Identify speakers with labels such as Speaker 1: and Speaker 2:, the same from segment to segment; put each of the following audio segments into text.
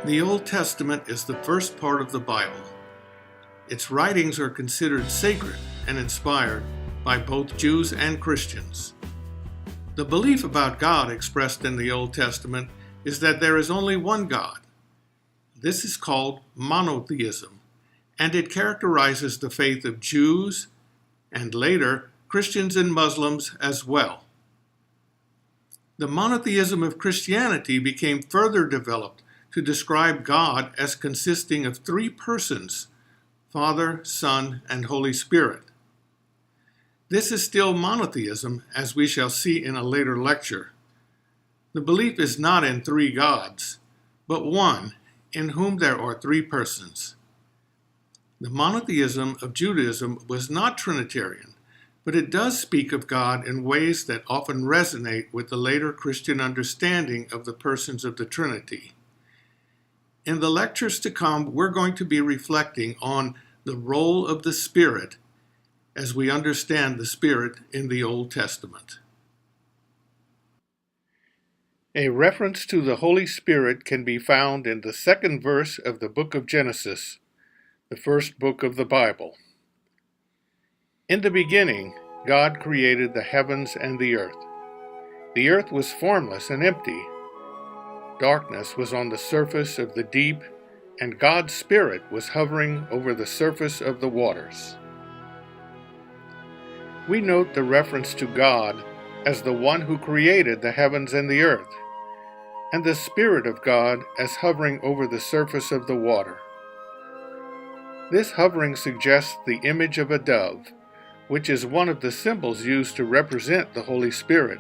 Speaker 1: The Old Testament is the first part of the Bible. Its writings are considered sacred and inspired by both Jews and Christians. The belief about God expressed in the Old Testament is that there is only one God. This is called monotheism, and it characterizes the faith of Jews and later Christians and Muslims as well. The monotheism of Christianity became further developed to describe God as consisting of three persons: Father, Son, and Holy Spirit. This is still monotheism, as we shall see in a later lecture. The belief is not in three gods, but one, in whom there are three persons. The monotheism of Judaism was not Trinitarian, but it does speak of God in ways that often resonate with the later Christian understanding of the persons of the Trinity. In the lectures to come, we're going to be reflecting on the role of the Spirit as we understand the Spirit in the Old Testament. A reference to the Holy Spirit can be found in the second verse of the book of Genesis, the first book of the Bible. In the beginning, God created the heavens and the earth. The earth was formless and empty. Darkness was on the surface of the deep, and God's Spirit was hovering over the surface of the waters. We note the reference to God as the one who created the heavens and the earth, and the Spirit of God as hovering over the surface of the water. This hovering suggests the image of a dove, which is one of the symbols used to represent the Holy Spirit,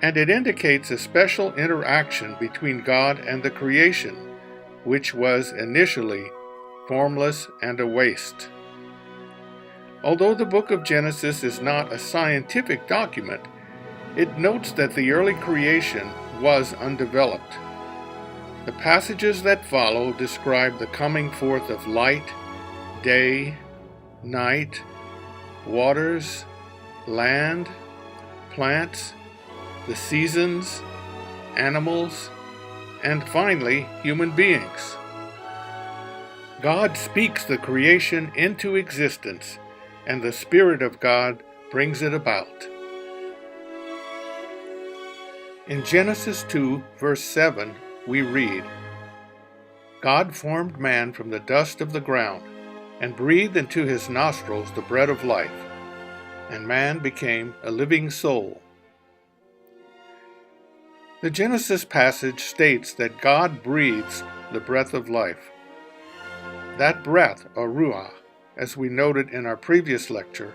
Speaker 1: and it indicates a special interaction between God and the creation, which was initially formless and a waste. Although the book of Genesis is not a scientific document, it notes that the early creation was undeveloped. The passages that follow describe the coming forth of light, day, night, waters, land, plants, the seasons, animals, and finally, human beings. God speaks the creation into existence, and the Spirit of God brings it about. In Genesis 2, verse 7, we read, God formed man from the dust of the ground, and breathed into his nostrils the breath of life, and man became a living soul. The Genesis passage states that God breathes the breath of life. That breath, or ruah, as we noted in our previous lecture,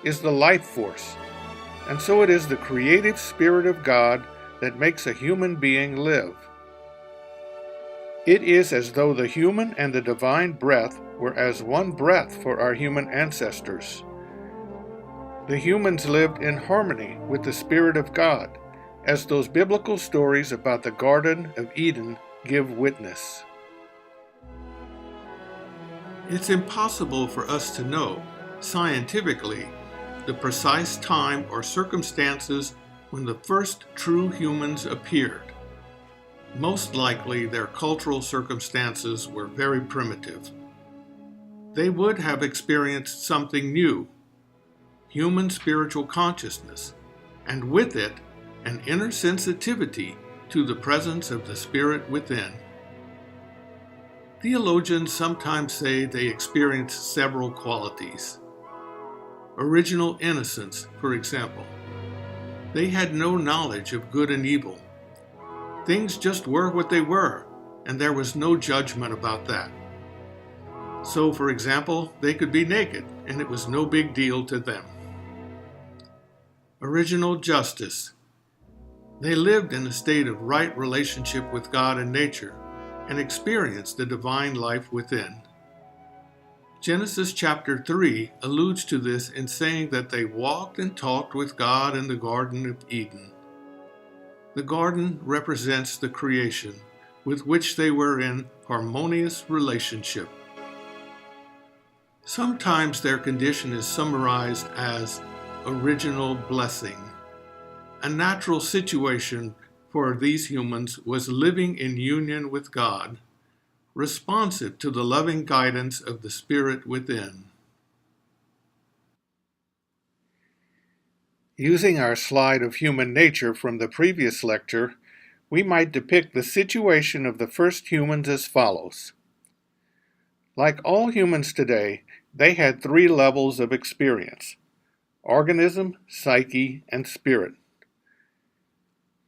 Speaker 1: is the life force, and so it is the creative Spirit of God that makes a human being live. It is as though the human and the divine breath were as one breath for our human ancestors. The humans lived in harmony with the Spirit of God, as those biblical stories about the Garden of Eden give witness. It's impossible for us to know, scientifically, the precise time or circumstances when the first true humans appeared. Most likely their cultural circumstances were very primitive. They would have experienced something new, human spiritual consciousness, and with it, an inner sensitivity to the presence of the Spirit within. Theologians sometimes say they experienced several qualities. Original innocence, for example. They had no knowledge of good and evil. Things just were what they were, and there was no judgment about that. So, for example, they could be naked, and it was no big deal to them. Original justice. They lived in a state of right relationship with God and nature, and experienced the divine life within. Genesis chapter 3 alludes to this in saying that they walked and talked with God in the Garden of Eden. The garden represents the creation, with which they were in harmonious relationship. Sometimes their condition is summarized as original blessing. A natural situation for these humans was living in union with God, responsive to the loving guidance of the Spirit within. Using our slide of human nature from the previous lecture, we might depict the situation of the first humans as follows. Like all humans today, they had three levels of experience: organism, psyche, and spirit.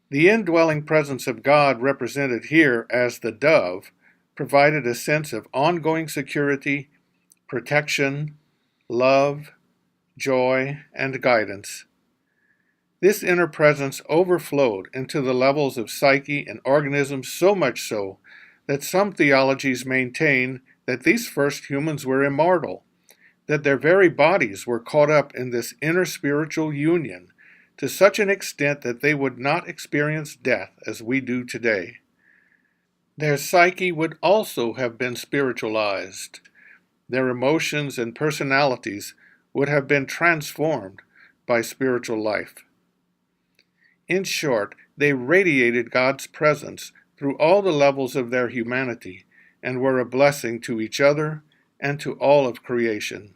Speaker 1: The indwelling presence of God, represented here as the dove, provided a sense of ongoing security, protection, love, joy, and guidance. This inner presence overflowed into the levels of psyche and organism, so much so that some theologies maintain that these first humans were immortal, that their very bodies were caught up in this inner spiritual union to such an extent that they would not experience death as we do today. Their psyche would also have been spiritualized. Their emotions and personalities would have been transformed by spiritual life. In short, they radiated God's presence through all the levels of their humanity and were a blessing to each other and to all of creation.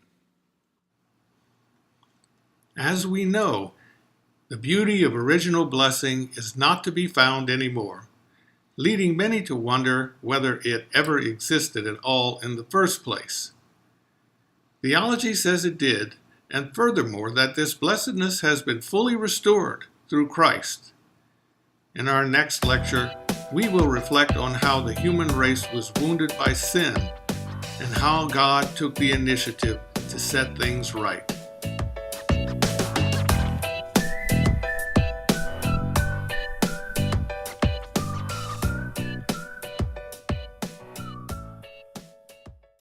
Speaker 1: As we know, the beauty of original blessing is not to be found anymore, leading many to wonder whether it ever existed at all in the first place. Theology says it did, and furthermore that this blessedness has been fully restored through Christ. In our next lecture, we will reflect on how the human race was wounded by sin and how God took the initiative to set things right.